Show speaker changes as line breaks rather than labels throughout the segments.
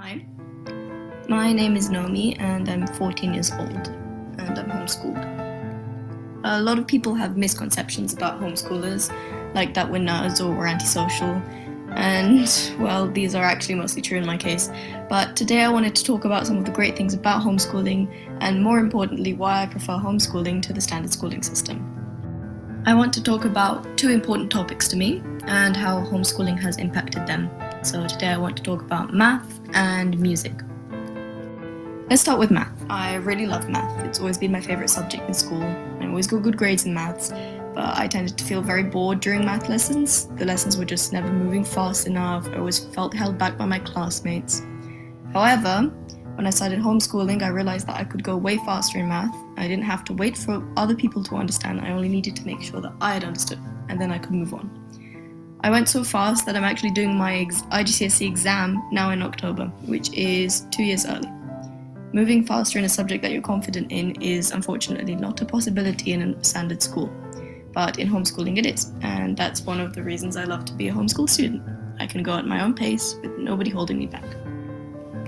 Hi, my name is Nomi and I'm 14 years old and I'm homeschooled. A lot of people have misconceptions about homeschoolers, like that we're nerds or we're antisocial, and well, these are actually mostly true in my case. But today I wanted to talk about some of the great things about homeschooling and more importantly why I prefer homeschooling to the standard schooling system. I want to talk about two important topics to me and how homeschooling has impacted them. So today I want to talk about math and music. Let's start with math. I really love math. It's always been my favorite subject in school. I always got good grades in maths, but I tended to feel very bored during math lessons. The lessons were just never moving fast enough. I always felt held back by my classmates. However, when I started homeschooling, I realized that I could go way faster in math. I didn't have to wait for other people to understand. I only needed to make sure that I had understood, and then I could move on. I went so fast that I'm actually doing my IGCSE exam now in October, which is 2 years early. Moving faster in a subject that you're confident in is unfortunately not a possibility in a standard school, but in homeschooling it is, and that's one of the reasons I love to be a homeschool student. I can go at my own pace with nobody holding me back.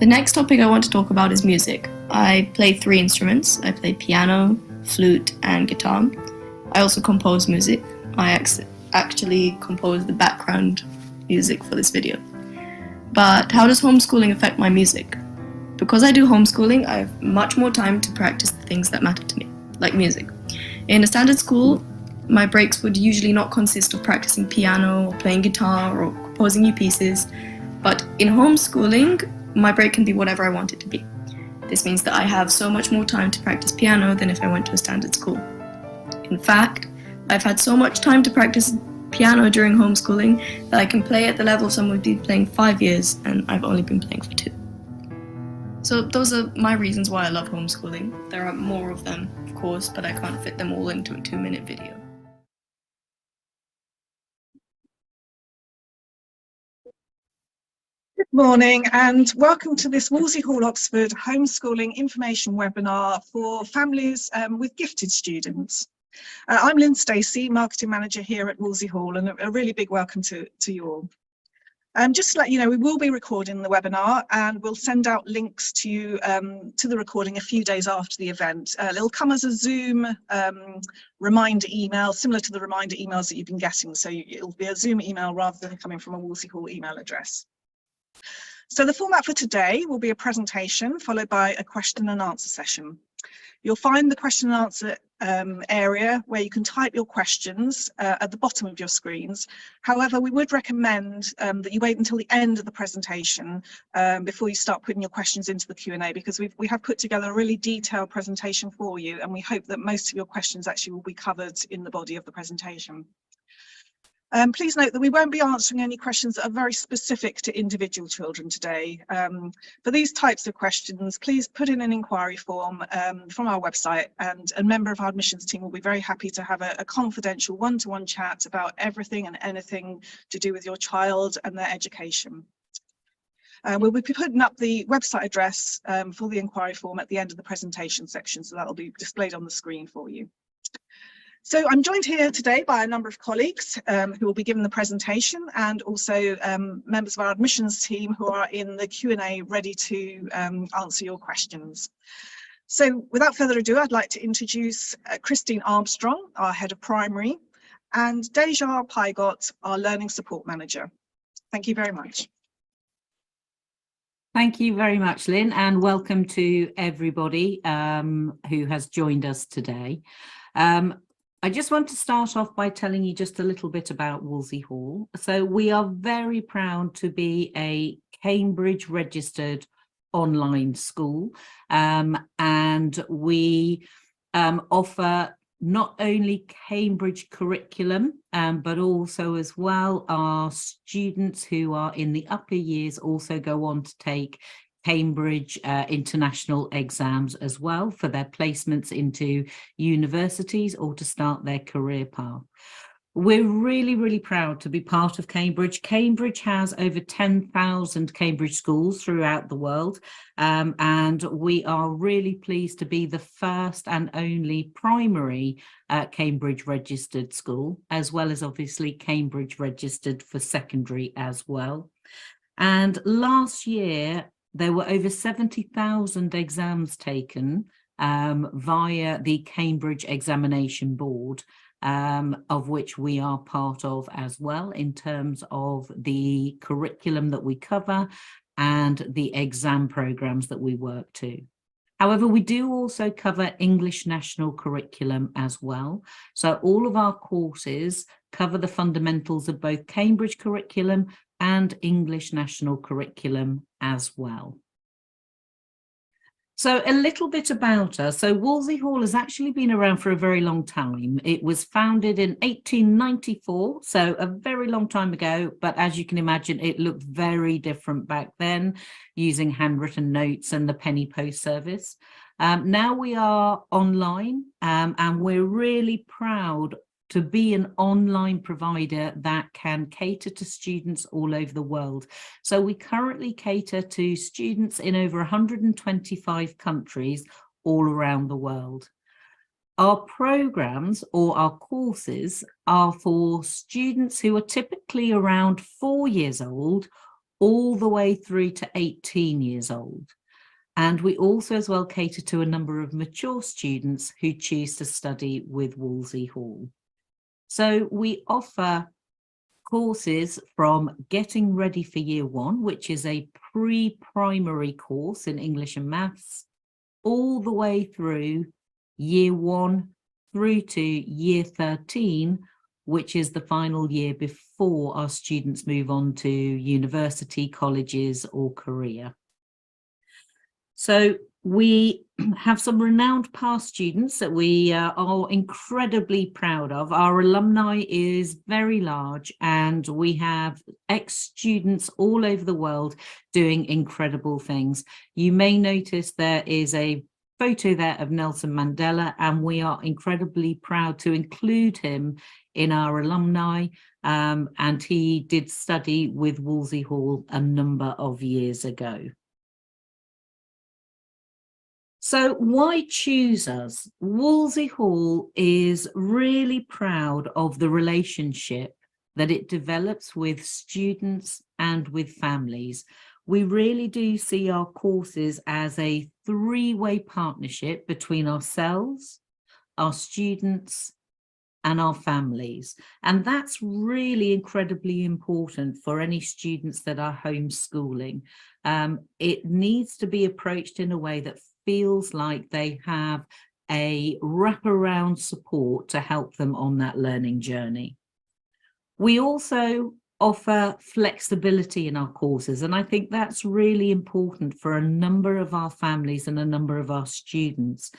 The next topic I want to talk about is music. I play 3 instruments. I play piano, flute, and guitar. I also compose music. I actually compose the background music for this video. But how does homeschooling affect my music? Because I do homeschooling, I have much more time to practice the things that matter to me, like music. In a standard school, my breaks would usually not consist of practicing piano or playing guitar or composing new pieces, but in homeschooling, my break can be whatever I want it to be. This means that I have so much more time to practice piano than if I went to a standard school. In fact, I've had so much time to practice piano during homeschooling that I can play at the level of someone who's been playing 5 years, and I've only been playing for 2. So those are my reasons why I love homeschooling. There are more of them, of course, but I can't fit them all into a 2-minute video.
Good morning and welcome to this Wolsey Hall Oxford homeschooling information webinar for families with gifted students. I'm Lynn Stacey, Marketing Manager here at Wolsey Hall, and a really big welcome to you all. Just to let you know, we will be recording the webinar and we'll send out links to the recording a few days after the event. It'll come as a Zoom reminder email, similar to the reminder emails that you've been getting. So it'll be a Zoom email rather than coming from a Wolsey Hall email address. So the format for today will be a presentation followed by a question and answer session. You'll find the question and answer area where you can type your questions at the bottom of your screens. However, we would recommend that you wait until the end of the presentation before you start putting your questions into the Q&A, because we have put together a really detailed presentation for you, and we hope that most of your questions actually will be covered in the body of the presentation. Please note that we won't be answering any questions that are very specific to individual children today. For these types of questions, please put in an inquiry form from our website, and a member of our admissions team will be very happy to have a confidential one-to-one chat about everything and anything to do with your child and their education. We'll be putting up the website address for the inquiry form at the end of the presentation section, so that will be displayed on the screen for you. So I'm joined here today by a number of colleagues who will be giving the presentation, and also members of our admissions team who are in the Q&A ready to answer your questions. So without further ado, I'd like to introduce Christine Armstrong, our Head of Primary, and Deja Pygott, our Learning Support Manager. Thank you very much.
Thank you very much, Lynn, and welcome to everybody who has joined us today. I just want to start off by telling you just a little bit about Wolsey Hall. So we are very proud to be a Cambridge registered online school, and we offer not only Cambridge curriculum, but also as well our students who are in the upper years also go on to take Cambridge international exams as well for their placements into universities or to start their career path. We're really, really proud to be part of Cambridge. Cambridge has over 10,000 Cambridge schools throughout the world, and we are really pleased to be the first and only primary Cambridge registered school, as well as obviously Cambridge registered for secondary as well. And last year, there were over 70,000 exams taken via the Cambridge Examination Board, of which we are part of as well, in terms of the curriculum that we cover and the exam programs that we work to. However, we do also cover English National Curriculum as well. So all of our courses cover the fundamentals of both Cambridge curriculum and English National Curriculum as well. So a little bit about us. So Wolsey Hall has actually been around for a very long time. It was founded in 1894, so a very long time ago, but as you can imagine, it looked very different back then, using handwritten notes and the penny post service. Now we are online, and we're really proud to be an online provider that can cater to students all over the world. So we currently cater to students in over 125 countries all around the world. Our programs or our courses are for students who are typically around 4 years old, all the way through to 18 years old. And we also as well cater to a number of mature students who choose to study with Wolsey Hall. So we offer courses from Getting Ready for Year 1, which is a pre-primary course in English and Maths, all the way through Year 1 through to Year 13, which is the final year before our students move on to university, colleges, or career. So we have some renowned past students that we are incredibly proud of. Our alumni is very large, and we have ex-students all over the world doing incredible things. You may notice there is a photo there of Nelson Mandela, and we are incredibly proud to include him in our alumni, and he did study with Wolsey Hall a number of years ago. So why choose us? Wolsey Hall is really proud of the relationship that it develops with students and with families. We really do see our courses as a three-way partnership between ourselves, our students, and our families. And that's really incredibly important for any students that are homeschooling. It needs to be approached in a way that feels like they have a wraparound support to help them on that learning journey. We also offer flexibility in our courses, and I think that's really important for a number of our families and a number of our students.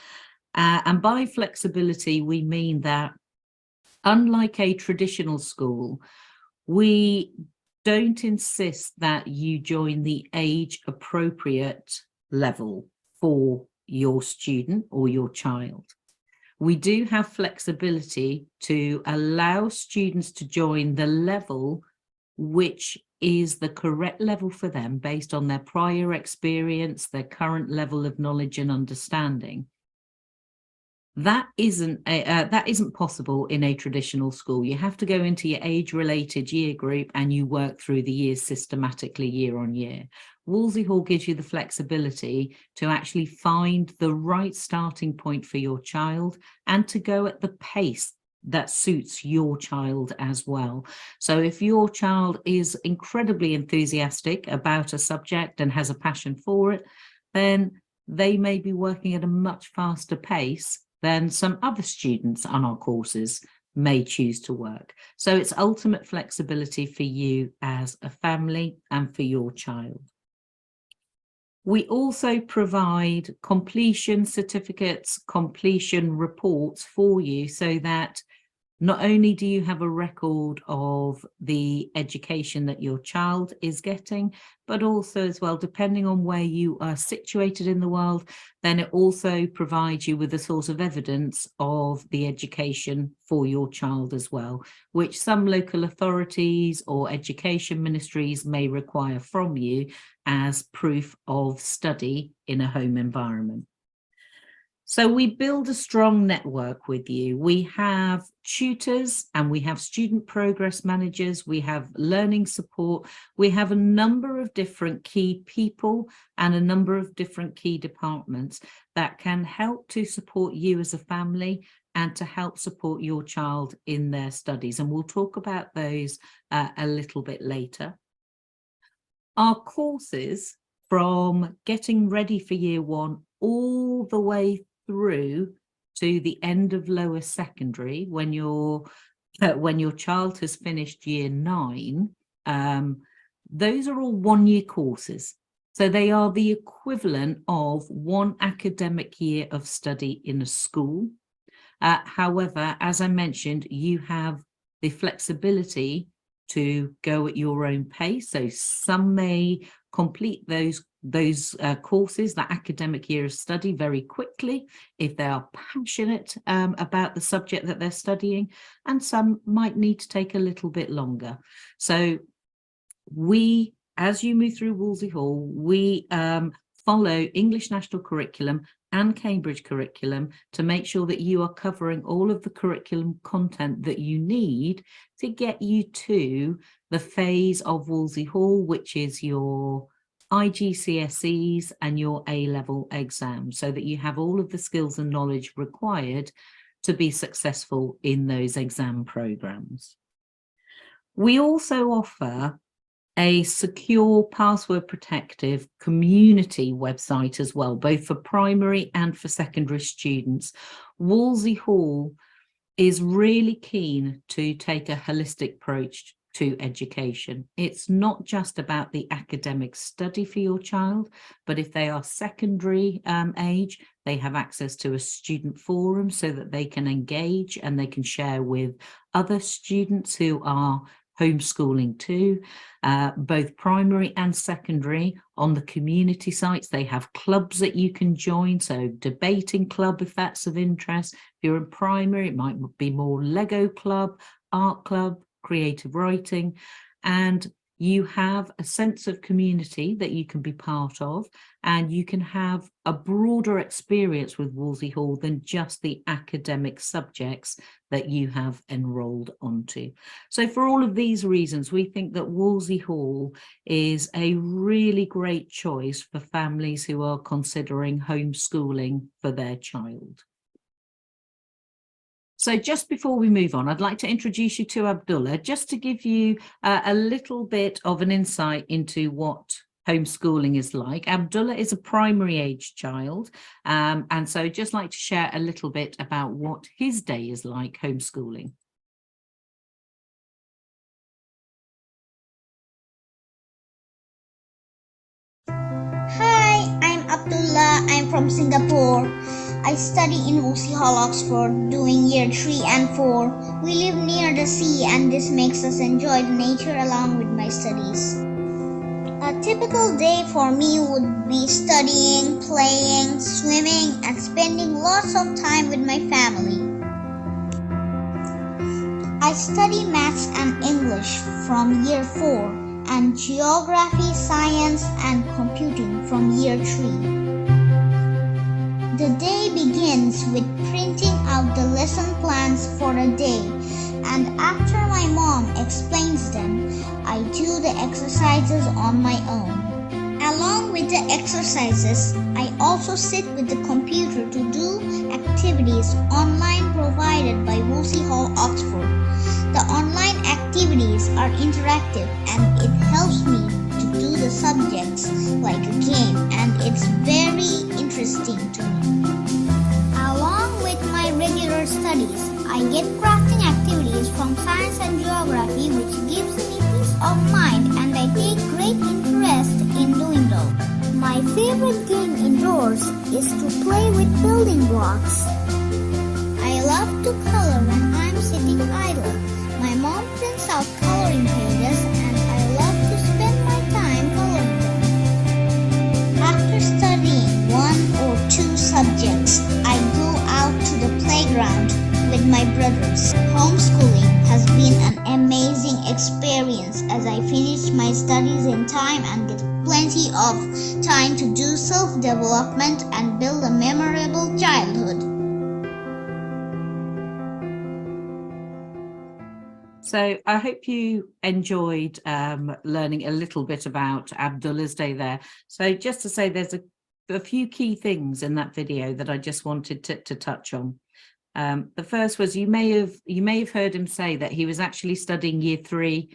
And by flexibility, we mean that unlike a traditional school, we don't insist that you join the age-appropriate level for your student or your child. We do have flexibility to allow students to join the level which is the correct level for them based on their prior experience, their current level of knowledge and understanding. That isn't possible in a traditional school. You have to go into your age-related year group and you work through the years systematically year on year. Wolsey Hall gives you the flexibility to actually find the right starting point for your child and to go at the pace that suits your child as well. So if your child is incredibly enthusiastic about a subject and has a passion for it, then they may be working at a much faster pace than some other students on our courses may choose to work. So it's ultimate flexibility for you as a family and for your child. We also provide completion certificates, completion reports for you so that not only do you have a record of the education that your child is getting, but also as well, depending on where you are situated in the world, then it also provides you with a source of evidence of the education for your child as well, which some local authorities or education ministries may require from you as proof of study in a home environment. So we build a strong network with you. We have tutors and we have student progress managers. We have learning support. We have a number of different key people and a number of different key departments that can help to support you as a family and to help support your child in their studies. And we'll talk about those a little bit later. Our courses, from getting ready for year one all the way through to the end of lower secondary, when your child has finished year 9, those are all 1-year courses. So they are the equivalent of 1 academic year of study in a school. However, as I mentioned, you have the flexibility to go at your own pace. So some may complete those courses, that academic year of study, very quickly if they are passionate about the subject that they're studying, and some might need to take a little bit longer. So we, as you move through Wolsey Hall, we follow English National Curriculum and Cambridge curriculum to make sure that you are covering all of the curriculum content that you need to get you to the phase of Wolsey Hall, which is your IGCSEs and your A-level exams, so that you have all of the skills and knowledge required to be successful in those exam programs. We also offer a secure, password protective community website as well, both for primary and for secondary students. Wolsey Hall is really keen to take a holistic approach to education. It's not just about the academic study for your child, but if they are secondary age, they have access to a student forum so that they can engage and they can share with other students who are homeschooling too, both primary and secondary. On the community sites, they have clubs that you can join, so debating club if that's of interest. If you're in primary, it might be more Lego club, art club, creative writing, and you have a sense of community that you can be part of, and you can have a broader experience with Wolsey Hall than just the academic subjects that you have enrolled onto. So for all of these reasons, we think that Wolsey Hall is a really great choice for families who are considering homeschooling for their child. So just before we move on, I'd like to introduce you to Abdullah, just to give you a little bit of an insight into what homeschooling is like. Abdullah is a primary age child, and so just like to share a little bit about what his day is like homeschooling.
Hi, I'm Abdullah. I'm from Singapore. I study in Wolsey Hall Oxford, doing year 3 and 4. We live near the sea and this makes us enjoy the nature along with my studies. A typical day for me would be studying, playing, swimming, and spending lots of time with my family. I study maths and English from year 4 and geography, science, and computing from year 3. The day begins with printing out the lesson plans for the day, and after my mom explains them, I do the exercises on my own. Along with the exercises, I also sit with the computer to do activities online provided by Wolsey Hall Oxford. The online activities are interactive and it helps me to do the subjects like a game, and it's very interesting to me. Along with my regular studies, I get crafting activities from science and geography, which gives me peace of mind, and I take great interest in doing so. My favorite game indoors is to play with building blocks. I love to color when I'm sitting idle. My mom prints out coloring pages and I love to spend my time coloring them. After studying 1 or 2 subjects, I go out to the playground with my brothers. Homeschooling has been an amazing experience as I finish my studies in time and get plenty of time to do self-development and build a memorable childhood.
So I hope you enjoyed learning a little bit about Abdullah's Day there. So just to say, there's a few key things in that video that I just wanted to touch on. The first was you may have heard him say that he was actually studying year 3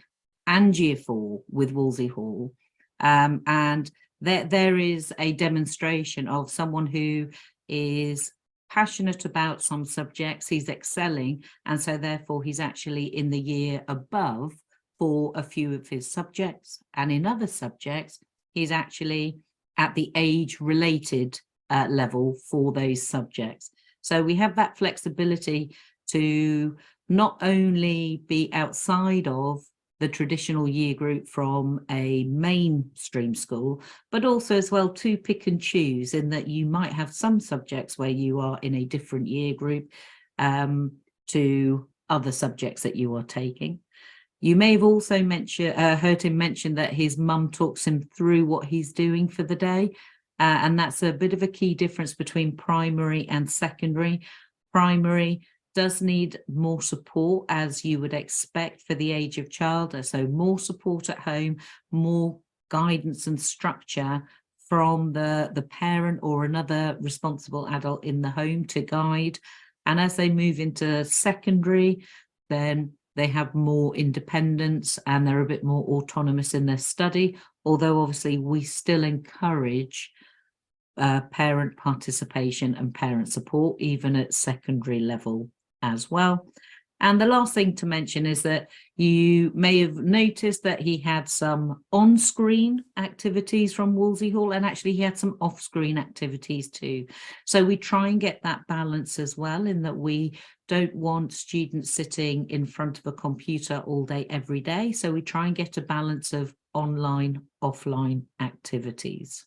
and year 4 with Wolsey Hall, and there is a demonstration of someone who is passionate about some subjects, he's excelling, and so therefore he's actually in the year above for a few of his subjects, and in other subjects he's actually at the age related level for those subjects. So we have that flexibility to not only be outside of the traditional year group from a mainstream school, but also as well to pick and choose, in that you might have some subjects where you are in a different year group to other subjects that you are taking. You may have also heard him mention that his mum talks him through what he's doing for the day. And that's a bit of a key difference between primary and secondary. Primary does need more support, as you would expect for the age of child. So more support at home, more guidance and structure from the parent or another responsible adult in the home to guide. And as they move into secondary, then they have more independence and they're a bit more autonomous in their study, although obviously we still encourage parent participation and parent support even at secondary level as well. And the last thing to mention is that you may have noticed that he had some on-screen activities from Wolsey Hall, and actually he had some off-screen activities too. So we try and get that balance as well, in that we don't want students sitting in front of a computer all day, every day. So we try and get a balance of online, offline activities.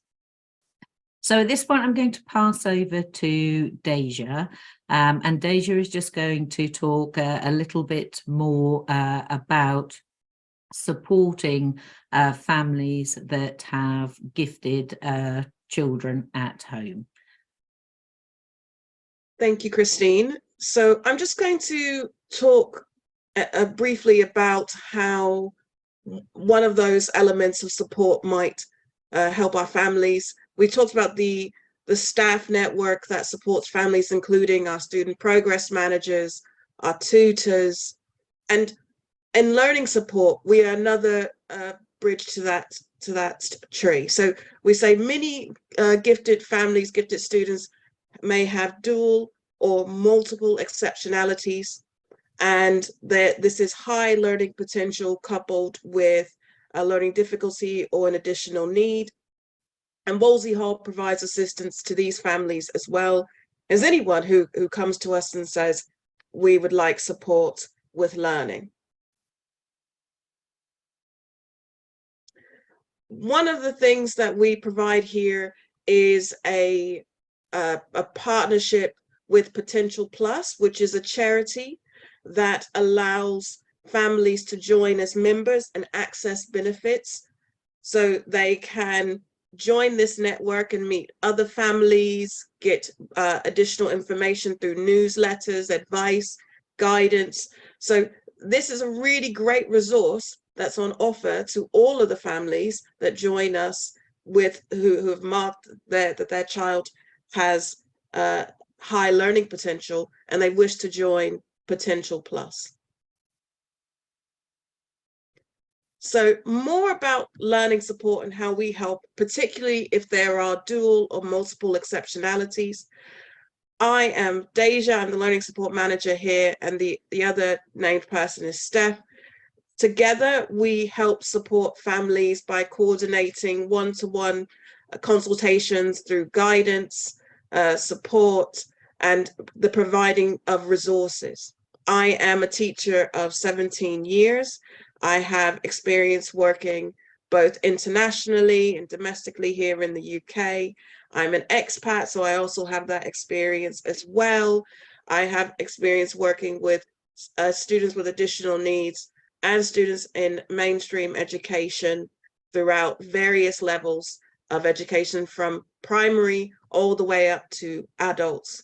So at this point, I'm going to pass over to Deja, and Deja is just going to talk a little bit more about supporting families that have gifted children at home.
Thank you, Christine. So I'm just going to talk briefly about how one of those elements of support might help our families. We talked about the staff network that supports families, including our student progress managers, our tutors, and in learning support, we are another bridge to that tree. So we say many gifted families, gifted students may have dual or multiple exceptionalities, and this is high learning potential coupled with a learning difficulty or an additional need. And Wolsey Hall provides assistance to these families as well as anyone who comes to us and says, we would like support with learning. One of the things that we provide here is a partnership with Potential Plus, which is a charity that allows families to join as members and access benefits, so they can join this network and meet other families, get additional information through newsletters, advice, guidance. So this is a really great resource that's on offer to all of the families that join us with who have marked that their child has high learning potential and they wish to join Potential Plus. So more about learning support and how we help, particularly if there are dual or multiple exceptionalities. I am Deja, I'm the learning support manager here, and the other named person is Steph. Together, we help support families by coordinating one-to-one consultations through guidance, support, and the providing of resources. I am a teacher of 17 years. I have experience working both internationally and domestically here in the UK. I'm an expat, so I also have that experience as well. I have experience working with students with additional needs and students in mainstream education throughout various levels of education, from primary all the way up to adults.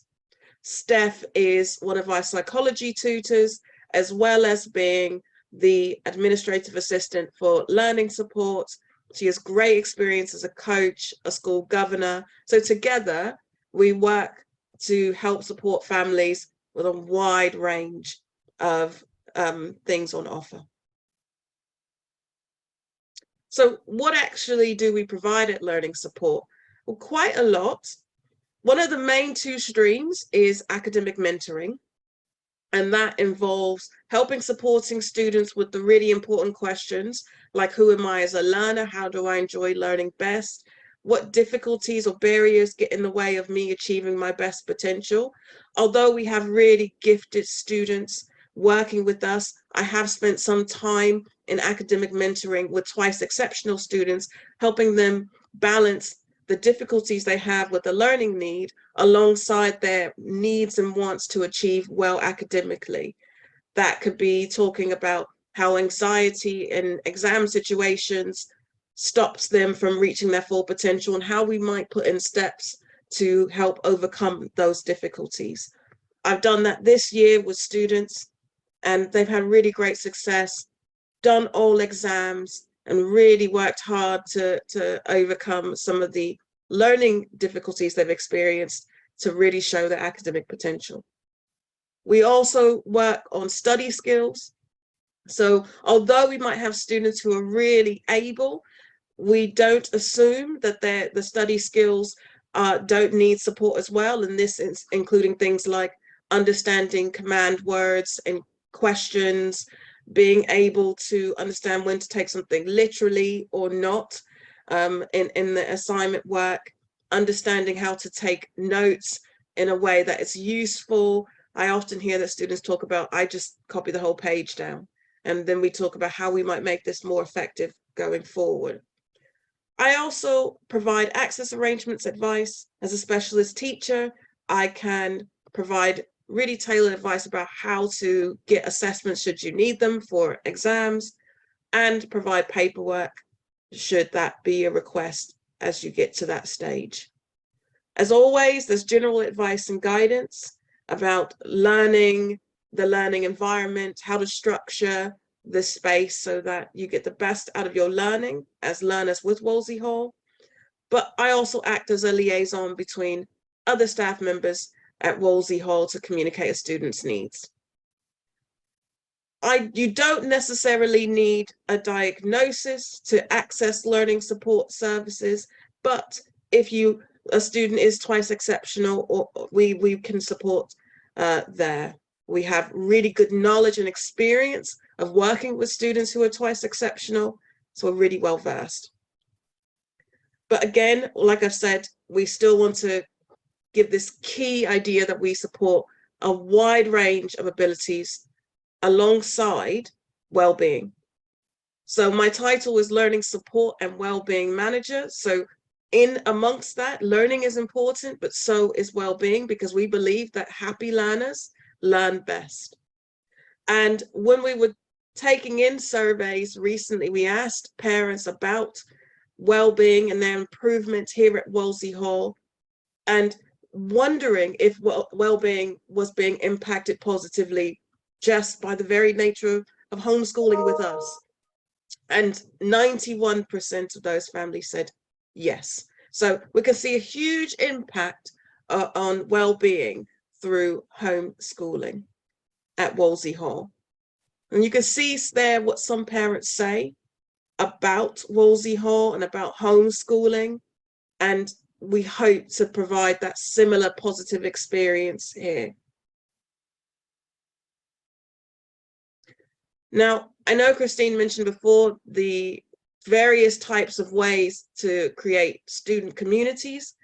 Steph is one of our psychology tutors, as well as being the administrative assistant for learning support. She has great experience as a coach, a school governor. So together we work to help support families with a wide range of things on offer. So what actually do we provide at Learning Support? Well, quite a lot. One of the main two streams is academic mentoring, and that involves supporting students with the really important questions like, who am I as a learner? How do I enjoy learning best? What difficulties or barriers get in the way of me achieving my best potential? Although we have really gifted students working with us, I have spent some time in academic mentoring with twice exceptional students, helping them balance the difficulties they have with the learning need alongside their needs and wants to achieve well academically. That could be talking about how anxiety in exam situations stops them from reaching their full potential and how we might put in steps to help overcome those difficulties. I've done that this year with students, and they've had really great success, done all exams, and really worked hard to overcome some of the learning difficulties they've experienced to really show their academic potential. We also work on study skills. So although we might have students who are really able, we don't assume that the study skills don't need support as well. And this is including things like understanding command words and questions, being able to understand when to take something literally or not in the assignment work, understanding how to take notes in a way that is useful. I often hear that students talk about, I just copy the whole page down. And then we talk about how we might make this more effective going forward. I also provide access arrangements advice. As a specialist teacher, I can provide really tailored advice about how to get assessments should you need them for exams, and provide paperwork should that be a request as you get to that stage. As always, there's general advice and guidance about learning, the learning environment, how to structure the space so that you get the best out of your learning as learners with Wolsey Hall. But I also act as a liaison between other staff members at Wolsey Hall to communicate a student's needs. You don't necessarily need a diagnosis to access learning support services, but if a student is twice exceptional, or we can support there. We have really good knowledge and experience of working with students who are twice exceptional, so we're really well versed. But again, like I've said, we still want to give this key idea that we support a wide range of abilities alongside well-being. So my title is Learning Support and Wellbeing Manager. So in amongst that, learning is important, but so is well-being, because we believe that happy learners learn best. And when we were taking in surveys recently, we asked parents about well-being and their improvement here at Wolsey Hall, and wondering if well-being was being impacted positively just by the very nature of homeschooling with us. And 91% of those families said yes. So we can see a huge impact on well-being through homeschooling at Wolsey Hall. And you can see there what some parents say about Wolsey Hall and about homeschooling, and we hope to provide that similar positive experience here. Now, I know Christine mentioned before the various types of ways to create student communities,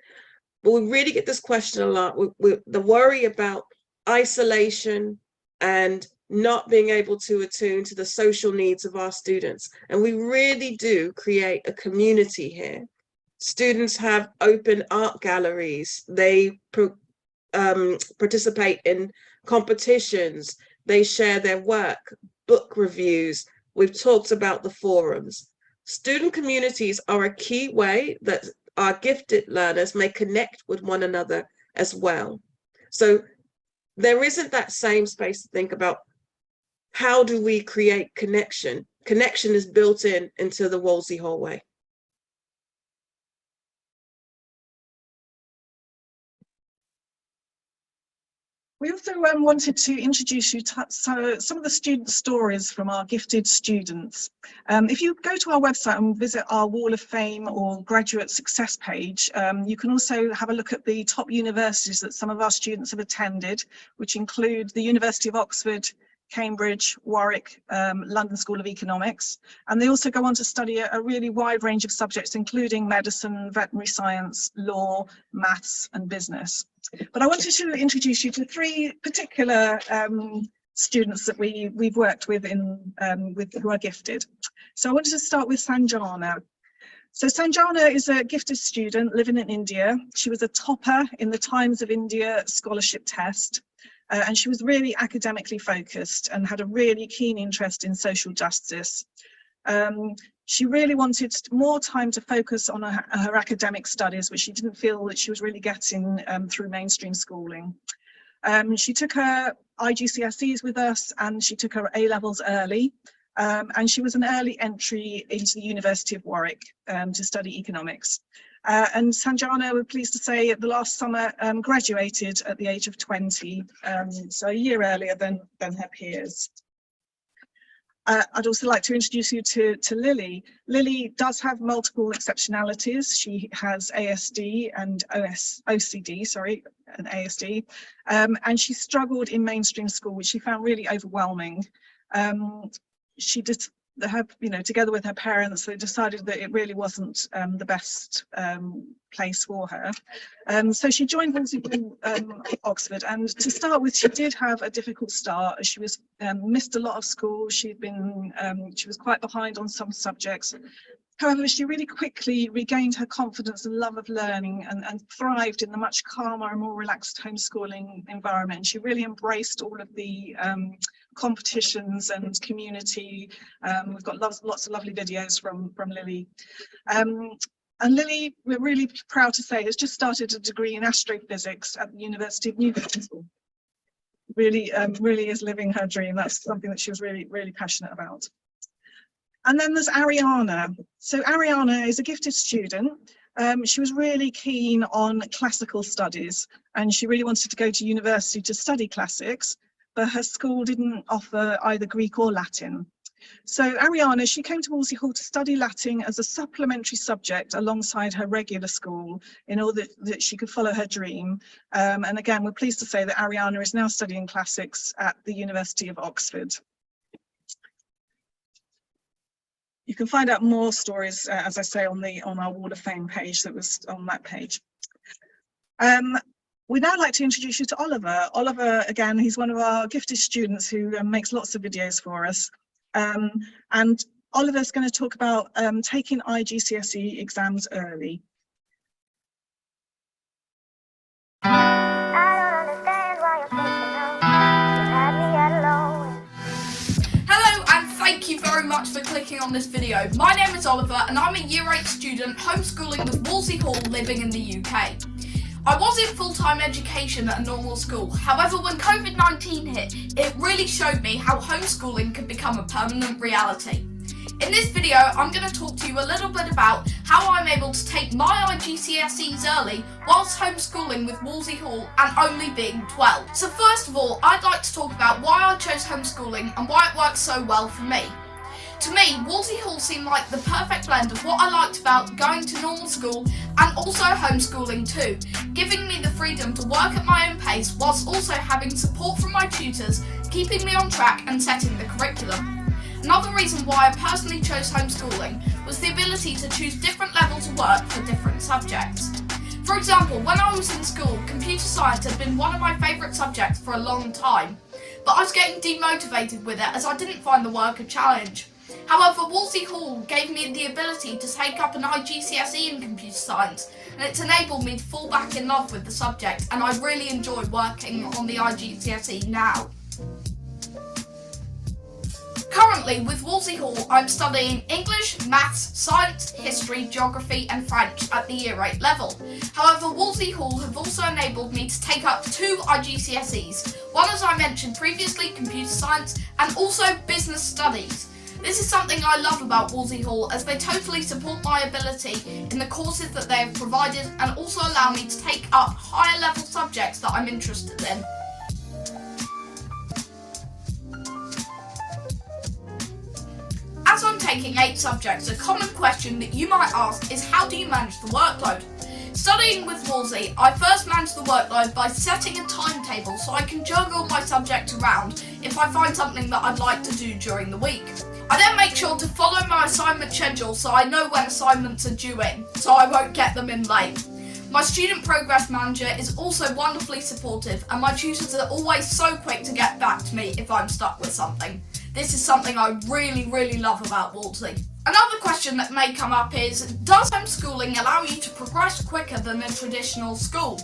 but we really get this question a lot. The worry about isolation and not being able to attune to the social needs of our students. And we really do create a community here. Students have open art galleries. They participate in competitions. They share their work, book reviews. We've talked about the forums. Student communities are a key way that our gifted learners may connect with one another as well. So there isn't that same space to think about how do we create connection? Connection is built into the Wolsey Hall way.
We also wanted to introduce you to some of the student stories from our gifted students. If you go to our website and visit our Wall of Fame or Graduate Success page, you can also have a look at the top universities that some of our students have attended, which include the University of Oxford, Cambridge, Warwick, London School of Economics, and they also go on to study a really wide range of subjects, including medicine, veterinary science, law, maths and business. But I wanted to introduce you to three particular students that we've worked with who are gifted. So I wanted to start with Sanjana. So Sanjana is a gifted student living in India. She was a topper in the Times of India scholarship test. And she was really academically focused and had a really keen interest in social justice. She really wanted more time to focus on her academic studies, which she didn't feel that she was really getting through mainstream schooling. She took her IGCSEs with us and she took her A-levels early. And she was an early entry into the University of Warwick to study economics. And Sanjana, we're pleased to say, at the last summer graduated at the age of 20, so a year earlier than her peers. I'd also like to introduce you to Lily. Lily does have multiple exceptionalities. She has ASD and OCD, and ASD, and she struggled in mainstream school, which she found really overwhelming. She did together with her parents, they decided that it really wasn't the best place for her. So she joined Wolsey Hall Oxford, and to start with, she did have a difficult start. She was missed a lot of school. She was quite behind on some subjects. However, she really quickly regained her confidence and love of learning and thrived in the much calmer and more relaxed homeschooling environment. She really embraced all of the competitions and community. We've got lots of lovely videos from Lily. And Lily, we're really proud to say, has just started a degree in astrophysics at the University of Newcastle. Really is living her dream. That's something that she was really passionate about. And then there's Ariana. So Ariana is a gifted student. She was really keen on classical studies and she really wanted to go to university to study classics, but her school didn't offer either Greek or Latin. So Ariana, she came to Wolsey Hall to study Latin as a supplementary subject alongside her regular school in order that she could follow her dream. And again, we're pleased to say that Ariana is now studying classics at the University of Oxford. You can find out more stories, as I say, on our Wall of Fame page that was on that page. We'd now like to introduce you to Oliver. Oliver, again, he's one of our gifted students who makes lots of videos for us. And Oliver's going to talk about taking IGCSE exams early.
Thank you very much for clicking on this video. My name is Oliver and I'm a Year 8 student homeschooling with Wolsey Hall living in the UK. I was in full-time education at a normal school. However, when COVID-19 hit, it really showed me how homeschooling could become a permanent reality. In this video, I'm going to talk to you a little bit about how I'm able to take my IGCSEs early whilst homeschooling with Wolsey Hall and only being 12. So first of all, I'd like to talk about why I chose homeschooling and why it works so well for me. To me, Wolsey Hall seemed like the perfect blend of what I liked about going to normal school and also homeschooling too, giving me the freedom to work at my own pace whilst also having support from my tutors, keeping me on track and setting the curriculum. Another reason why I personally chose homeschooling was the ability to choose different levels of work for different subjects. For example, when I was in school, computer science had been one of my favourite subjects for a long time, but I was getting demotivated with it as I didn't find the work a challenge. However, Wolsey Hall gave me the ability to take up an IGCSE in computer science, and it's enabled me to fall back in love with the subject, and I really enjoy working on the IGCSE now. Currently, with Wolsey Hall, I'm studying English, Maths, Science, History, Geography and French at the Year 8 level. However, Wolsey Hall have also enabled me to take up 2 IGCSEs, one as I mentioned previously, Computer Science, and also Business Studies. This is something I love about Wolsey Hall, as they totally support my ability in the courses that they have provided and also allow me to take up higher level subjects that I'm interested in. As I'm taking 8 subjects, a common question that you might ask is, how do you manage the workload? Studying with Wolsey, I first manage the workload by setting a timetable so I can juggle my subjects around if I find something that I'd like to do during the week. I then make sure to follow my assignment schedule so I know when assignments are due in, so I won't get them in late. My student progress manager is also wonderfully supportive, and my tutors are always so quick to get back to me if I'm stuck with something. This is something I really love about Wolsey. Another question that may come up is, does homeschooling allow you to progress quicker than a traditional school?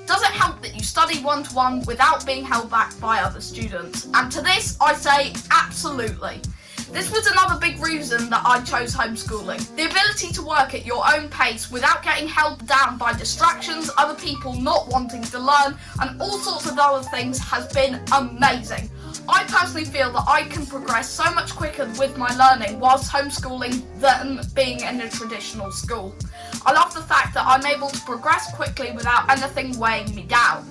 Does it help that you study one-to-one without being held back by other students? And to this, I say absolutely. This was another big reason that I chose homeschooling. The ability to work at your own pace without getting held down by distractions, other people not wanting to learn, and all sorts of other things has been amazing. I personally feel that I can progress so much quicker with my learning whilst homeschooling than being in a traditional school. I love the fact that I'm able to progress quickly without anything weighing me down.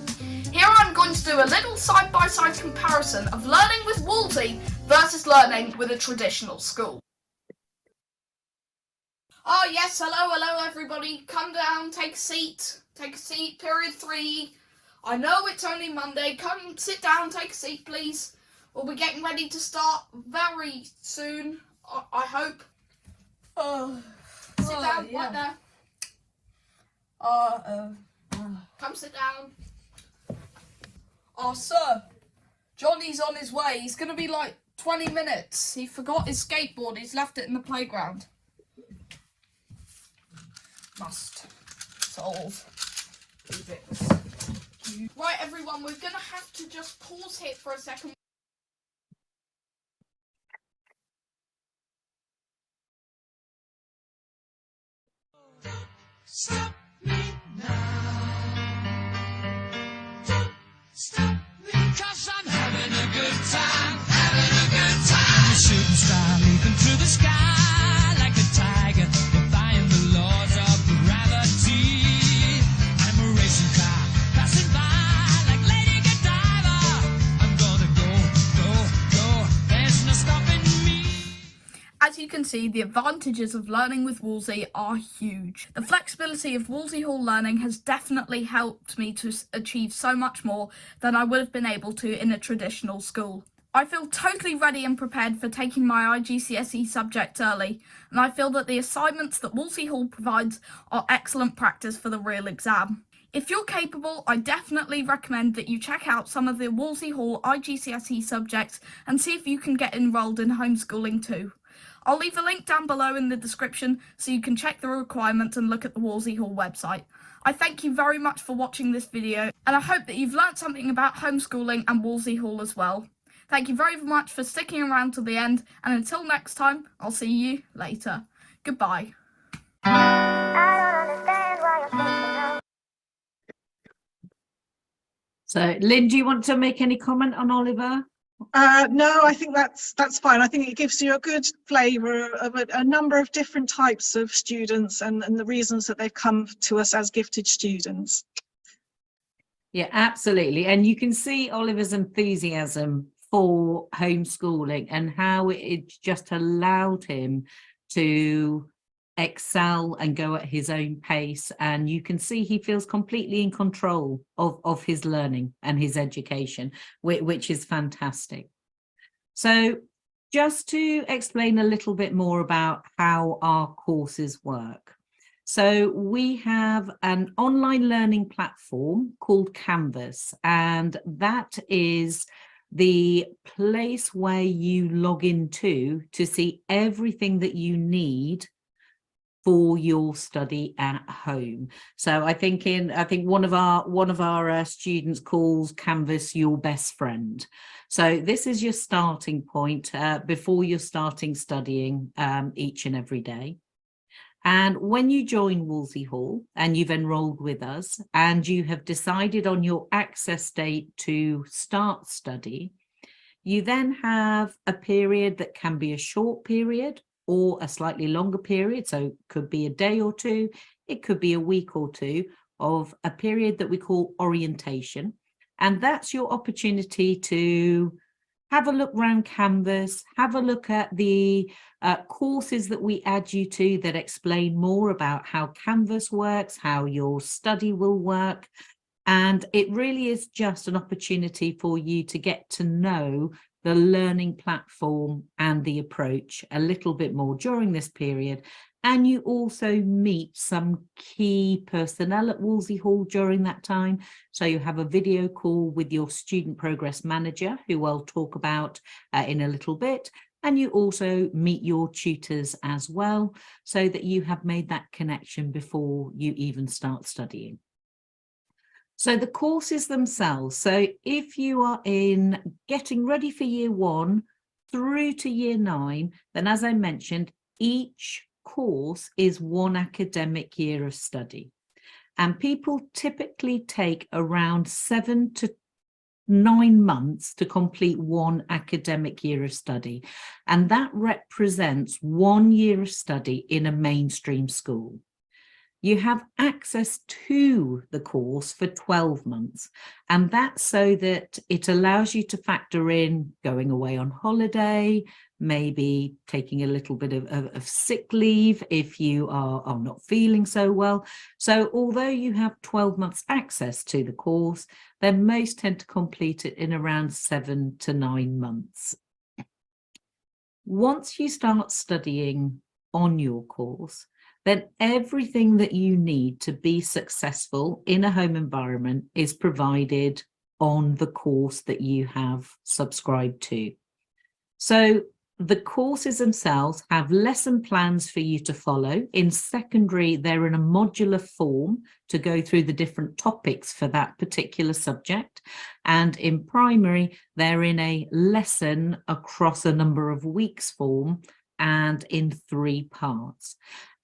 Here I'm going to do a little side-by-side comparison of learning with Wolsey versus learning with a traditional school. Oh yes, hello everybody, come down, take a seat, period 3. I know it's only Monday, come sit down, take a seat please. We'll be getting ready to start very soon, I hope. Sit down, yeah. Right there. Come sit down. Oh, sir, Johnny's on his way. He's going to be like 20 minutes. He forgot his skateboard. He's left it in the playground. Must solve bits. Right, everyone, we're going to have to just pause here for a second.
Stop me now. Don't stop me, 'cause I'm having a good time, I'm a shooting star leaping through the sky like a tiger, defying the laws of gravity. I'm a racing car passing by like Lady Godiva. I'm gonna go, there's no stopping me.
As you can see, the advantages of learning with Wolsey are huge. The flexibility of Wolsey Hall learning has definitely helped me to achieve so much more than I would have been able to in a traditional school. I feel totally ready and prepared for taking my IGCSE subjects early, and I feel that the assignments that Wolsey Hall provides are excellent practice for the real exam. If you're capable, I definitely recommend that you check out some of the Wolsey Hall IGCSE subjects and see if you can get enrolled in homeschooling too. I'll leave a link down below in the description so you can check the requirements and look at the Wolsey Hall website. I thank you very much for watching this video, and I hope that you've learnt something about homeschooling and Wolsey Hall as well. Thank you very much for sticking around till the end, and until next time, I'll see you later. Goodbye.
So, Lynn, do you want to make any comment on Oliver?
No, I think that's fine. I think it gives you a good flavour of a number of different types of students and the reasons that they've come to us as gifted students.
Yeah, absolutely. And you can see Oliver's enthusiasm for homeschooling and how it just allowed him to excel and go at his own pace. And you can see he feels completely in control of his learning and his education, which is fantastic. So just to explain a little bit more about how our courses work. So we have an online learning platform called Canvas, and that is the place where you log into to see everything that you need for your study at home. So I think one of our students calls Canvas your best friend. So this is your starting point before you're starting studying each and every day. And when you join Wolsey Hall and you've enrolled with us and you have decided on your access date to start study, you then have a period that can be a short period or a slightly longer period. So it could be a day or two, it could be a week or two of a period that we call orientation. And that's your opportunity to have a look around Canvas, have a look at the courses that we add you to that explain more about how Canvas works, how your study will work. And it really is just an opportunity for you to get to know the learning platform and the approach a little bit more during this period. And you also meet some key personnel at Wolsey Hall during that time. So you have a video call with your student progress manager, who I'll talk about in a little bit. And you also meet your tutors as well, so that you have made that connection before you even start studying. So the courses themselves, so if you are in getting ready for year 1 through to year 9, then as I mentioned, each course is 1 academic year of study. And people typically take around 7 to 9 months to complete 1 academic year of study. And that represents 1 year of study in a mainstream school. You have access to the course for 12 months, and that's so that it allows you to factor in going away on holiday, maybe taking a little bit of sick leave if you are not feeling so well. So although you have 12 months access to the course, then most tend to complete it in around 7 to 9 months. Once you start studying on your course, then everything that you need to be successful in a home environment is provided on the course that you have subscribed to. So the courses themselves have lesson plans for you to follow. In secondary, they're in a modular form to go through the different topics for that particular subject. And in primary, they're in a lesson across a number of weeks form and in 3 parts.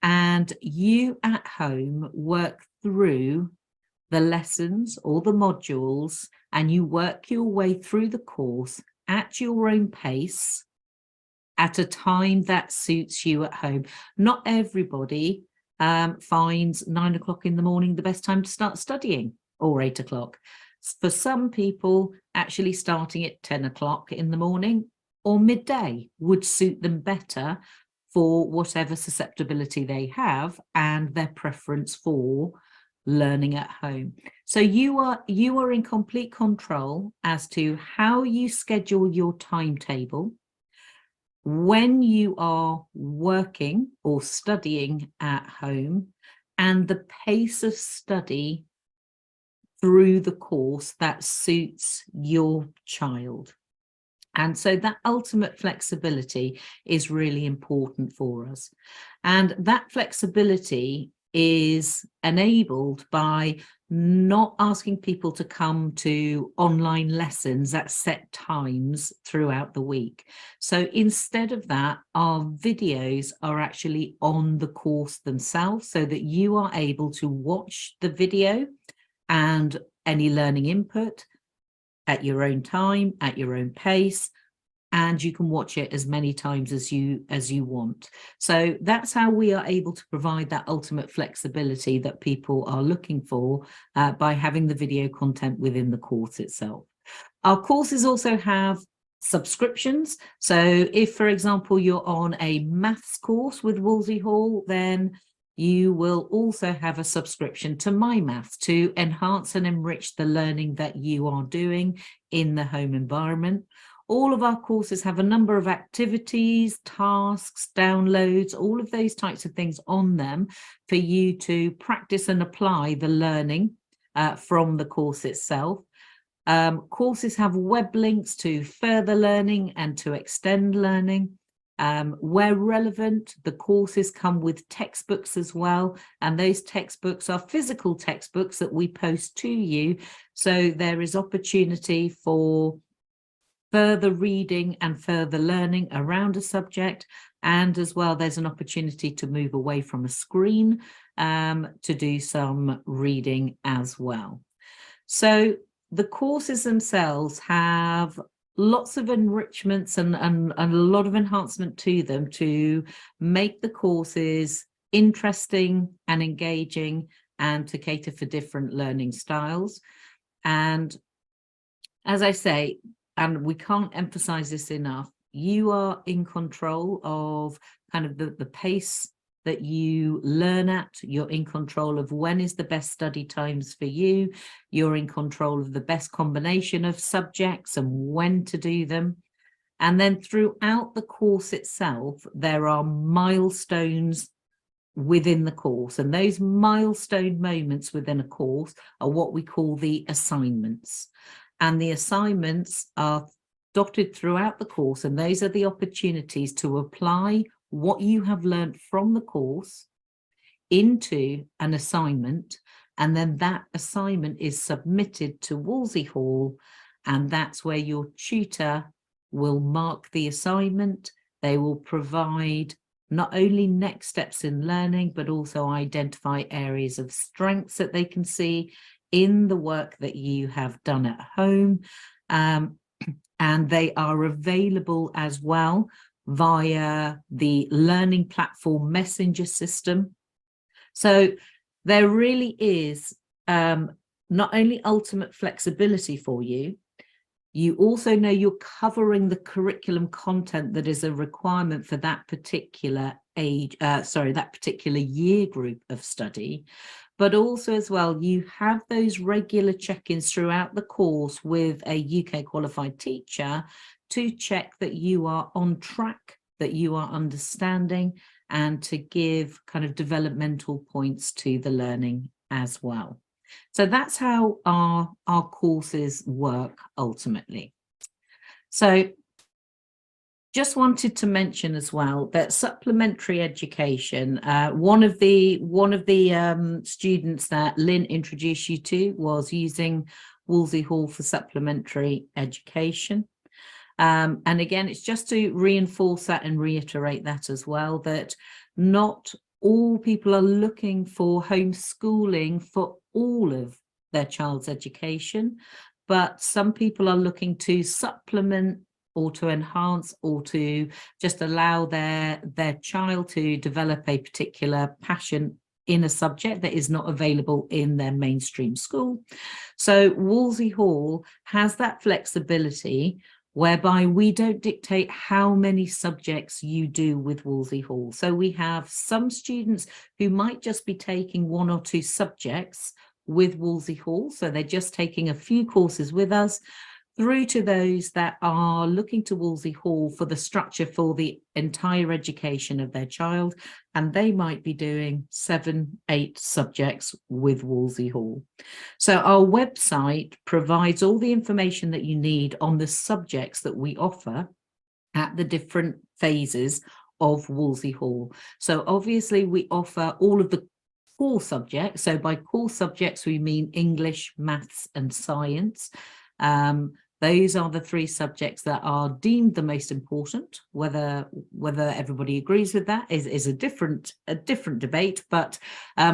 And you at home work through the lessons or the modules, and you work your way through the course at your own pace at a time that suits you at home. Not everybody finds 9 o'clock in the morning the best time to start studying, or 8 o'clock. For some people, actually starting at 10 o'clock in the morning or midday would suit them better for whatever susceptibility they have and their preference for learning at home. So you are in complete control as to how you schedule your timetable, when you are working or studying at home, and the pace of study through the course that suits your child. And so that ultimate flexibility is really important for us. And that flexibility is enabled by not asking people to come to online lessons at set times throughout the week. So instead of that, our videos are actually on the course themselves, so that you are able to watch the video and any learning input at your own time, at your own pace, and you can watch it as many times as you want. So that's how we are able to provide that ultimate flexibility that people are looking for by having the video content within the course itself. Our courses also have subscriptions. So if, for example, you're on a maths course with Wolsey Hall, then you will also have a subscription to My Maths to enhance and enrich the learning that you are doing in the home environment. All of our courses have a number of activities, tasks, downloads, all of those types of things on them for you to practice and apply the learning from the course itself. Courses have web links to further learning and to extend learning. Where relevant, the courses come with textbooks as well, and those textbooks are physical textbooks that we post to you, so there is opportunity for further reading and further learning around a subject, and as well there's an opportunity to move away from a screen to do some reading as well. So the courses themselves have lots of enrichments and a lot of enhancement to them to make the courses interesting and engaging and to cater for different learning styles. And as I say, and we can't emphasize this enough, you are in control of kind of the pace that you learn at. You're in control of when is the best study times for you. You're in control of the best combination of subjects and when to do them. And then throughout the course itself, there are milestones within the course. And those milestone moments within a course are what we call the assignments. And the assignments are dotted throughout the course, and those are the opportunities to apply what you have learned from the course into an assignment, and then that assignment is submitted to Wolsey Hall, and that's where your tutor will mark the assignment. They will provide not only next steps in learning, but also identify areas of strengths that they can see in the work that you have done at home. And they are available as well via the learning platform messenger system. So there really is not only ultimate flexibility for you, you also know you're covering the curriculum content that is a requirement for that particular that particular year group of study. But also as well, you have those regular check-ins throughout the course with a UK qualified teacher to check that you are on track, that you are understanding, and to give kind of developmental points to the learning as well. So that's how our courses work ultimately. So just wanted to mention as well that supplementary education, one of the students that Lynn introduced you to was using Wolsey Hall for supplementary education. And again, it's just to reinforce that and reiterate that as well, that not all people are looking for homeschooling for all of their child's education, but some people are looking to supplement or to enhance or to just allow their child to develop a particular passion in a subject that is not available in their mainstream school. So Wolsey Hall has that flexibility whereby we don't dictate how many subjects you do with Wolsey Hall. So we have some students who might just be taking 1 or 2 subjects with Wolsey Hall, so they're just taking a few courses with us, through to those that are looking to Wolsey Hall for the structure for the entire education of their child, and they might be doing 7, 8 subjects with Wolsey Hall. So our website provides all the information that you need on the subjects that we offer at the different phases of Wolsey Hall. So obviously we offer all of the core subjects. So by core subjects, we mean English, maths and science. Those are the 3 subjects that are deemed the most important. Whether everybody agrees with that is a different debate, but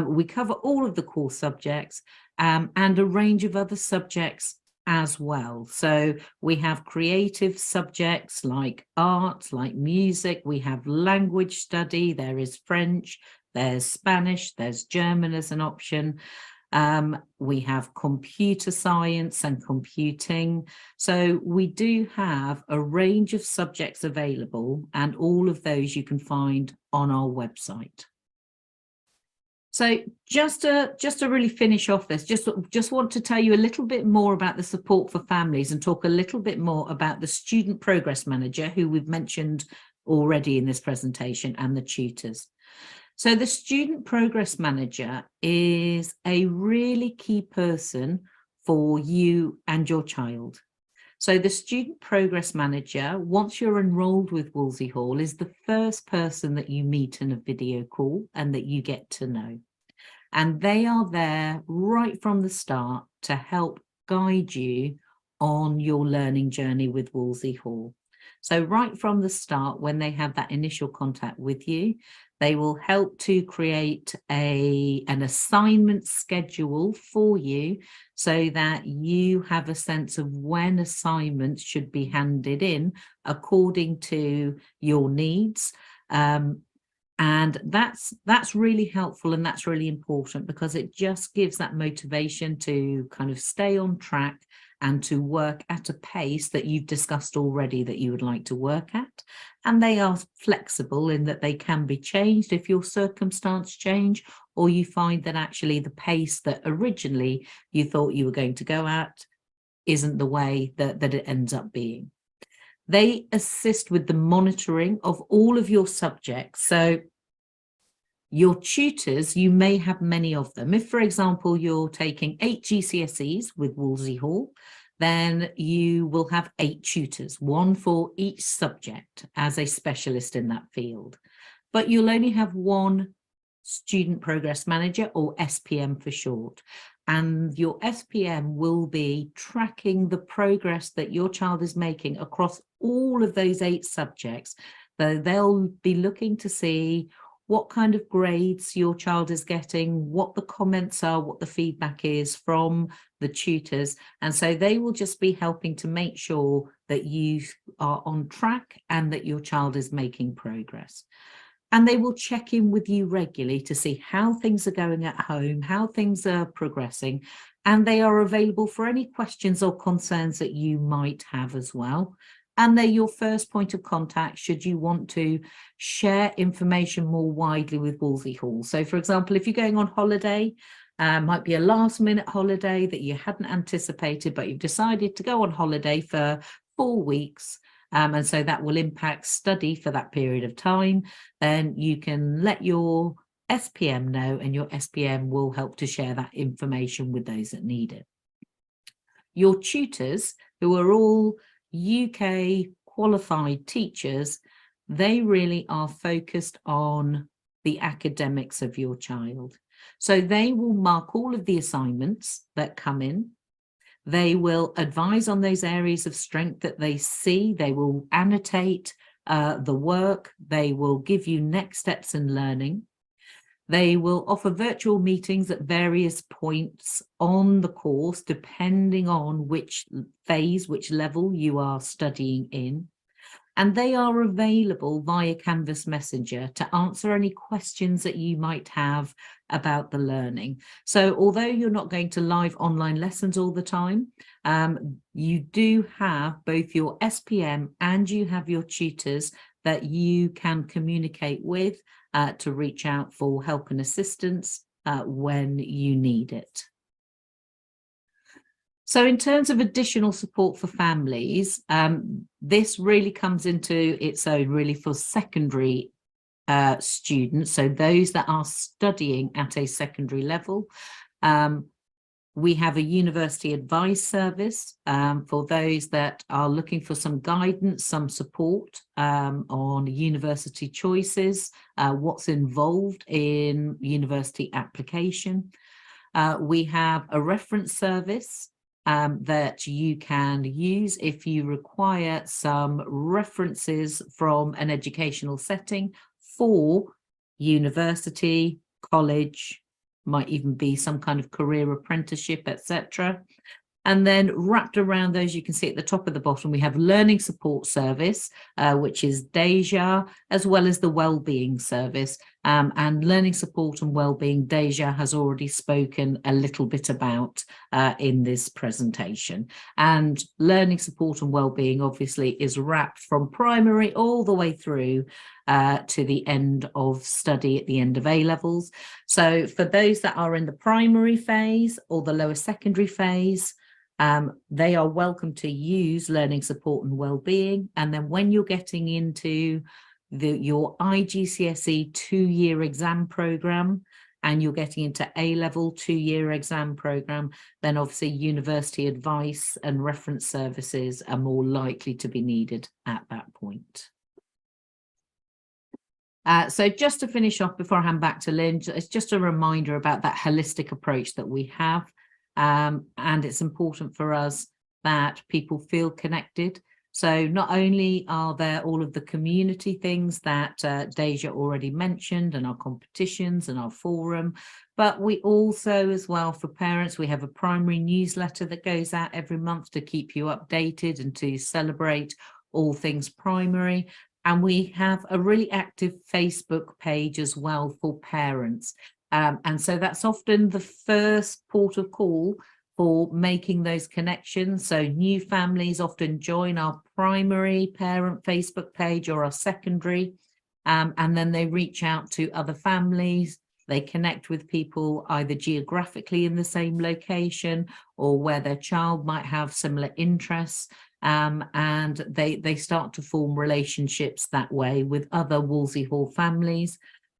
we cover all of the core subjects and a range of other subjects as well. So we have creative subjects like art, like music, we have language study, there is French, there's Spanish, there's German as an option. We have computer science and computing. So we do have a range of subjects available, and all of those you can find on our website. So just to really finish off this, just want to tell you a little bit more about the support for families and talk a little bit more about the student progress manager, who we've mentioned already in this presentation, and the tutors. So the student progress manager is a really key person for you and your child. So the Student Progress Manager, once you're enrolled with Wolsey Hall, is the first person that you meet in a video call and that you get to know. And they are there right from the start to help guide you on your learning journey with Wolsey Hall. So right from the start, when they have that initial contact with you, they will help to create an assignment schedule for you so that you have a sense of when assignments should be handed in according to your needs. And that's really helpful, and that's really important because it just gives that motivation to kind of stay on track and to work at a pace that you've discussed already that you would like to work at. And they are flexible in that they can be changed if your circumstance change, or you find that actually the pace that originally you thought you were going to go at isn't the way that it ends up being. They assist with the monitoring of all of your subjects. So your tutors, you may have many of them. If, for example, you're taking 8 GCSEs with Wolsey Hall, then you will have 8 tutors, 1 for each subject as a specialist in that field. But you'll only have 1 Student Progress Manager, or SPM for short. And your SPM will be tracking the progress that your child is making across all of those 8 subjects. So they'll be looking to see what kind of grades your child is getting, what the comments are, what the feedback is from the tutors. And so they will just be helping to make sure that you are on track and that your child is making progress. And they will check in with you regularly to see how things are going at home, how things are progressing, and they are available for any questions or concerns that you might have as well. And they're your first point of contact should you want to share information more widely with Wolsey Hall. So, for example, if you're going on holiday, might be a last-minute holiday that you hadn't anticipated, but you've decided to go on holiday for 4 weeks, and so that will impact study for that period of time, then you can let your SPM know, and your SPM will help to share that information with those that need it. Your tutors, who are all UK qualified teachers, they really are focused on the academics of your child. So they will mark all of the assignments that come in. They will advise on those areas of strength that they see. They will annotate the work. They will give you next steps in learning. They will offer virtual meetings at various points on the course, depending on which phase, which level you are studying in. And they are available via Canvas Messenger to answer any questions that you might have about the learning. So although you're not going to live online lessons all the time, you do have both your SPM and you have your tutors that you can communicate with to reach out for help and assistance when you need it. So in terms of additional support for families, this really comes into its own really for secondary students, so those that are studying at a secondary level. We have a university advice service for those that are looking for some guidance, some support on university choices, what's involved in university application. We have a reference service that you can use if you require some references from an educational setting for university, college, might even be some kind of career apprenticeship, etc. And then wrapped around those, you can see at the top of the bottom, we have learning support service, which is Deja, as well as the wellbeing service. And learning support and wellbeing, Deja has already spoken a little bit about in this presentation. And learning support and wellbeing obviously is wrapped from primary all the way through to the end of study at the end of A-levels. So for those that are in the primary phase or the lower secondary phase, they are welcome to use learning support and wellbeing. And then when you're getting into your IGCSE 2-year exam program, and you're getting into A-level 2-year exam program, then obviously university advice and reference services are more likely to be needed at that point. So just to finish off before I hand back to Lynn, it's just a reminder about that holistic approach that we have. And it's important for us that people feel connected. So not only are there all of the community things that Deja already mentioned, and our competitions and our forum, but we also, as well, for parents, we have a primary newsletter that goes out every month to keep you updated and to celebrate all things primary. And we have a really active Facebook page as well for parents. And so that's often the first port of call for making those connections. So new families often join our primary parent Facebook page or our secondary, and then they reach out to other families. They connect with people either geographically in the same location or where their child might have similar interests. And they start to form relationships that way with other Wolsey Hall families.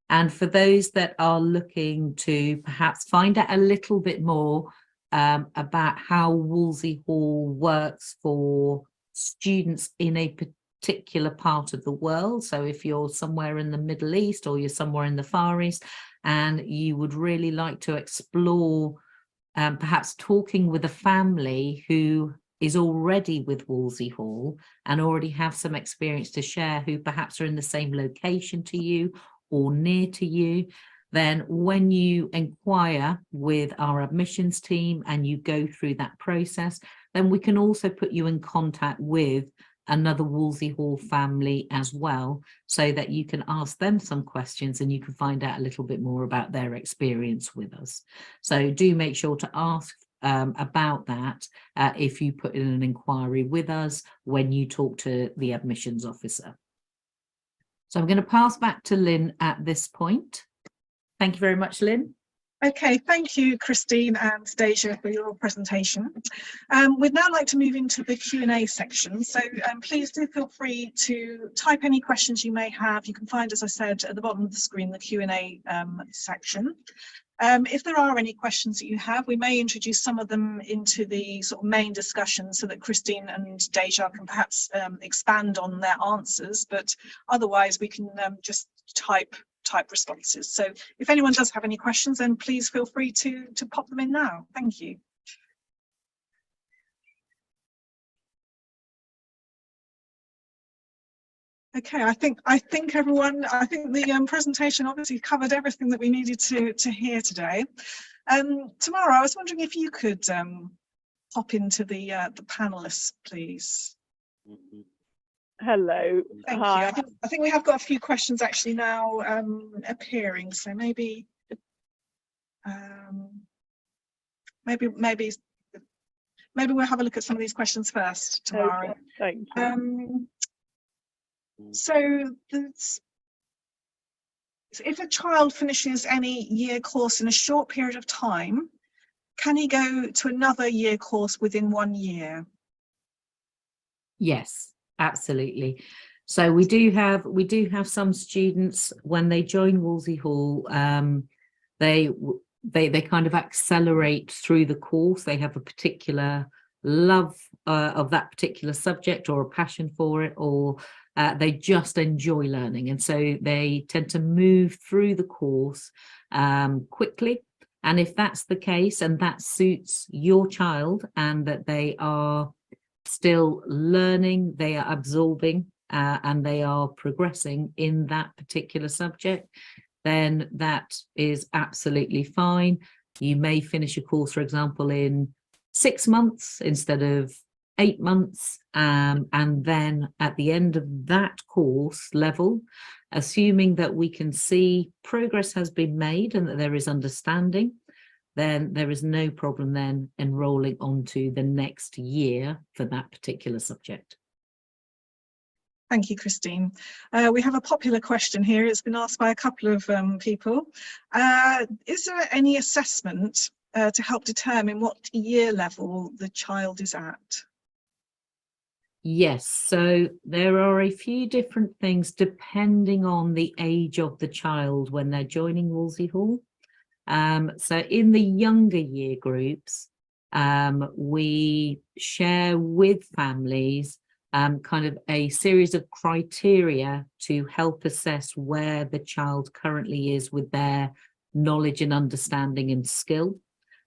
And for those that are looking to perhaps find out a little bit more about how Wolsey Hall works for students in a particular part of the world, so if you're somewhere in the Middle East or you're somewhere in the Far East and you would really like to explore perhaps talking with a family who is already with Wolsey Hall and already have some experience to share, who perhaps are in the same location to you or near to you, then when you inquire with our admissions team and you go through that process, then we can also put you in contact with another Wolsey Hall family as well, so that you can ask them some questions and you can find out a little bit more about their experience with us. So do make sure to ask about that if you put in an inquiry with us when you talk to the admissions officer. So I'm going to pass back to Lynn at this point. Thank you very much, Lynn.
Okay, thank you, Christine and Deja, for your presentation. We'd now like to move into the Q&A section. So please do feel free to type any questions you may have. You can find, as I said, at the bottom of the screen, the Q&A section. If there are any questions that you have, we may introduce some of them into the sort of main discussion so that Christine and Deja can perhaps expand on their answers, but otherwise we can just type responses. So if anyone does have any questions, then please feel free to pop them in now. Thank you. Okay, I think everyone, the presentation obviously covered everything that we needed to hear today. Tamara, I was wondering if you could hop into the panelists, please.
Hello.
Thank
Hi.
you. I think we have got a few questions actually now appearing, so maybe we'll have a look at some of these questions first, Tamara.
Okay, thank you.
So if a child finishes any year course in a short period of time, can he go to another year course within 1 year?
Yes, absolutely. So we do have some students when they join Wolsey Hall, they kind of accelerate through the course. They have a particular love of that particular subject or a passion for it, or they just enjoy learning, and so they tend to move through the course quickly. And if that's the case and that suits your child and that they are still learning, they are absorbing and they are progressing in that particular subject, then that is absolutely fine. You may finish a course, for example, in 6 months instead of 8 months, and then at the end of that course level, assuming that we can see progress has been made and that there is understanding, then there is no problem then enrolling onto the next year for that particular subject.
Thank you, Christine. We have a popular question here. It's been asked by a couple of people. Is there any assessment to help determine what year level the child is at?
Yes, so there are a few different things depending on the age of the child when they're joining Wolsey Hall. So in the younger year groups, we share with families kind of a series of criteria to help assess where the child currently is with their knowledge and understanding and skill.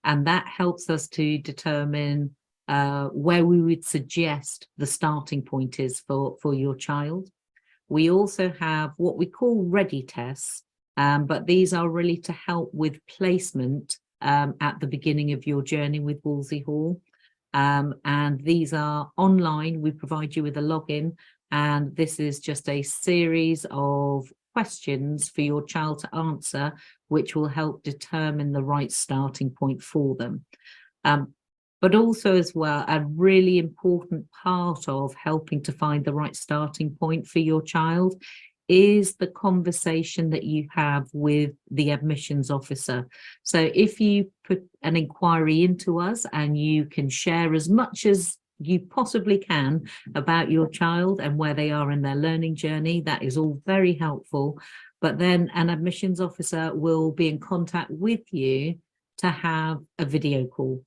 And that helps us to determine where we would suggest the starting point is for your child. We also have what we call ready tests, but these are really to help with placement at the beginning of your journey with Wolsey Hall. And these are online. We provide you with a login, and this is just a series of questions for your child to answer, which will help determine the right starting point for them. But also as well, a really important part of helping to find the right starting point for your child is the conversation that you have with the admissions officer. So if you put an inquiry into us and you can share as much as you possibly can about your child and where they are in their learning journey, that is all very helpful. But then an admissions officer will be in contact with you to have a video call.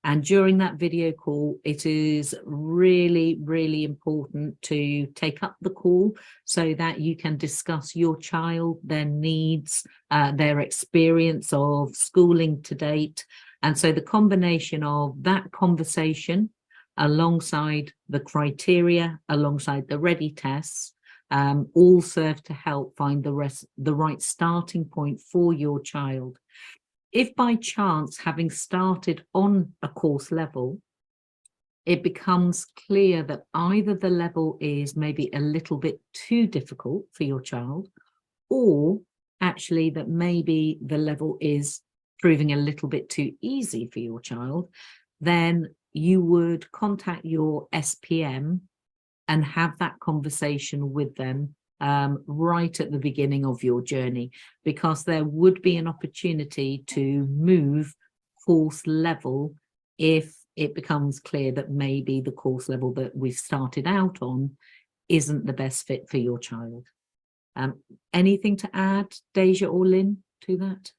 And during that video call, it is really, really important to take up the call so that you can discuss your child, their needs, their experience of schooling to date. And so the combination of that conversation alongside the criteria, alongside the ready tests, all serve to help find the right starting point for your child. If by chance, having started on a course level, it becomes clear that either the level is maybe a little bit too difficult for your child, or actually that maybe the level is proving a little bit too easy for your child, then you would contact your SPM and have that conversation with them right at the beginning of your journey, because there would be an opportunity to move course level if it becomes clear that maybe the course level that we've started out on isn't the best fit for your child. Anything to add, Deja or Lynn, to that?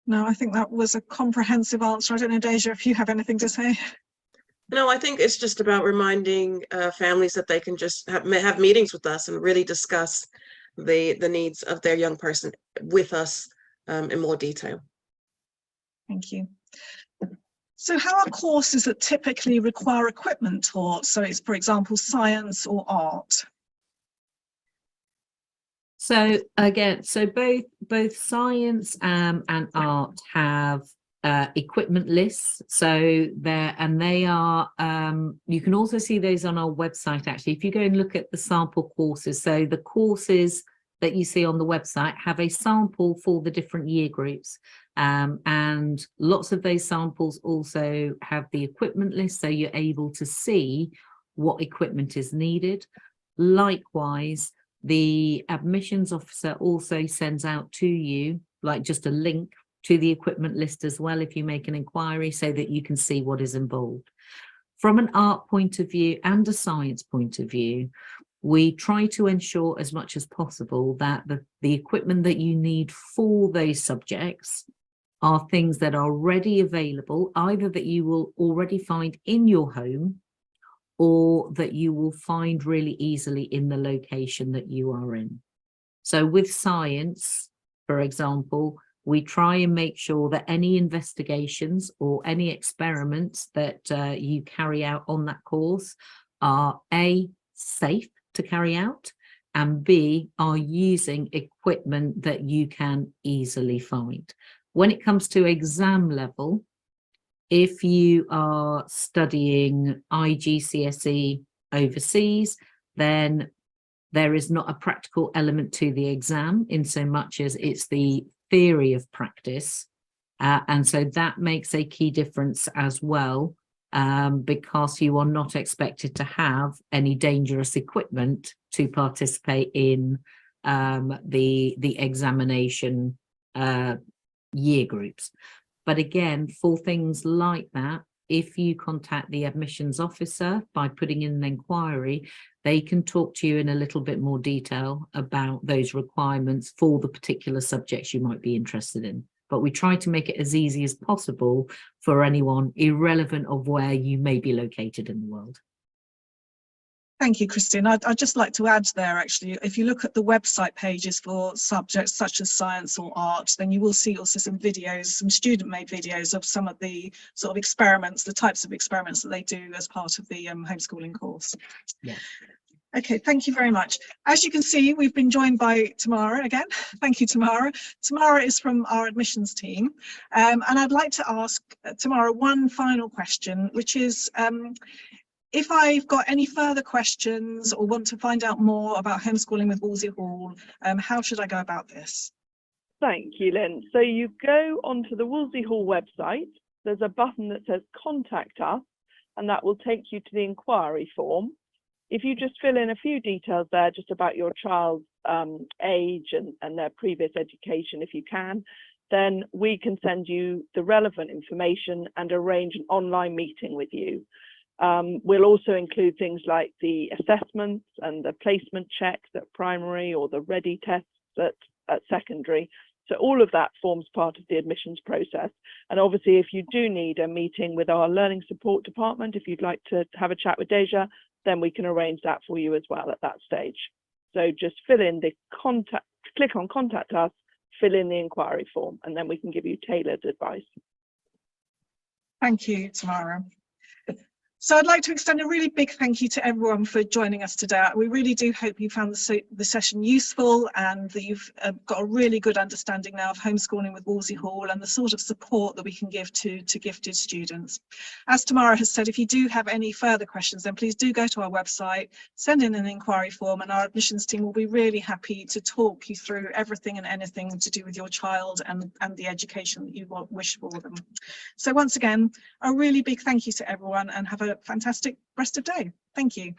No, I think that was a comprehensive answer. I don't know, Deja, if you have anything to say.
No, I think it's just about reminding families that they can just have meetings with us and really discuss the needs of their young person with us in more detail.
Thank you. So how are courses that typically require equipment taught? So it's, for example, science or art?
So again, so both science and art have equipment lists. So they are, you can also see those on our website. Actually, if you go and look at the sample courses, so the courses that you see on the website have a sample for the different year groups, and lots of those samples also have the equipment list, so you're able to see what equipment is needed. Likewise, the admissions officer also sends out to you like just a link to the equipment list as well if you make an inquiry, so that you can see what is involved. From an art point of view and a science point of view, we try to ensure as much as possible that the equipment that you need for those subjects are things that are ready available, either that you will already find in your home or that you will find really easily in the location that you are in. So with science, for example, we try and make sure that any investigations or any experiments that you carry out on that course are A, safe to carry out, and B, are using equipment that you can easily find. When it comes to exam level, if you are studying IGCSE overseas, then there is not a practical element to the exam in so much as it's the theory of practice. And so that makes a key difference as well, because you are not expected to have any dangerous equipment to participate in the examination year groups. But again, for things like that, if you contact the admissions officer by putting in an inquiry, they can talk to you in a little bit more detail about those requirements for the particular subjects you might be interested in. but we try to make it as easy as possible for anyone, irrelevant of where you may be located in the world.
Thank you, Christine. I'd just like to add there, actually, if you look at the website pages for subjects such as science or art, then you will see also some videos, some student-made videos of some of the sort of experiments, the types of experiments that they do as part of the homeschooling course.
Yeah.
Okay, thank you very much. As you can see, we've been joined by Tamara again. Thank you, Tamara. Tamara is from our admissions team. And I'd like to ask Tamara one final question, which is, if I've got any further questions or want to find out more about homeschooling with Wolsey Hall, how should I go about this?
Thank you, Lynn. So you go onto the Wolsey Hall website. There's a button that says Contact Us, and that will take you to the inquiry form. If you just fill in a few details there, just about your child's age and their previous education, if you can, then we can send you the relevant information and arrange an online meeting with you. We'll also include things like the assessments and the placement checks at primary or the ready tests at secondary. So all of that forms part of the admissions process. And obviously, if you do need a meeting with our learning support department, if you'd like to have a chat with Deja, then we can arrange that for you as well at that stage. So just fill in the contact, click on Contact Us, fill in the inquiry form, and then we can give you tailored advice.
Thank you, Tamara. So I'd like to extend a really big thank you to everyone for joining us today. We really do hope you found the session useful and that you've got a really good understanding now of homeschooling with Wolsey Hall and the sort of support that we can give to gifted students. As Tamara has said, if you do have any further questions, then please do go to our website, send in an inquiry form, and our admissions team will be really happy to talk you through everything and anything to do with your child and the education that you wish for them. So once again, a really big thank you to everyone, and have a fantastic rest of day. Thank you.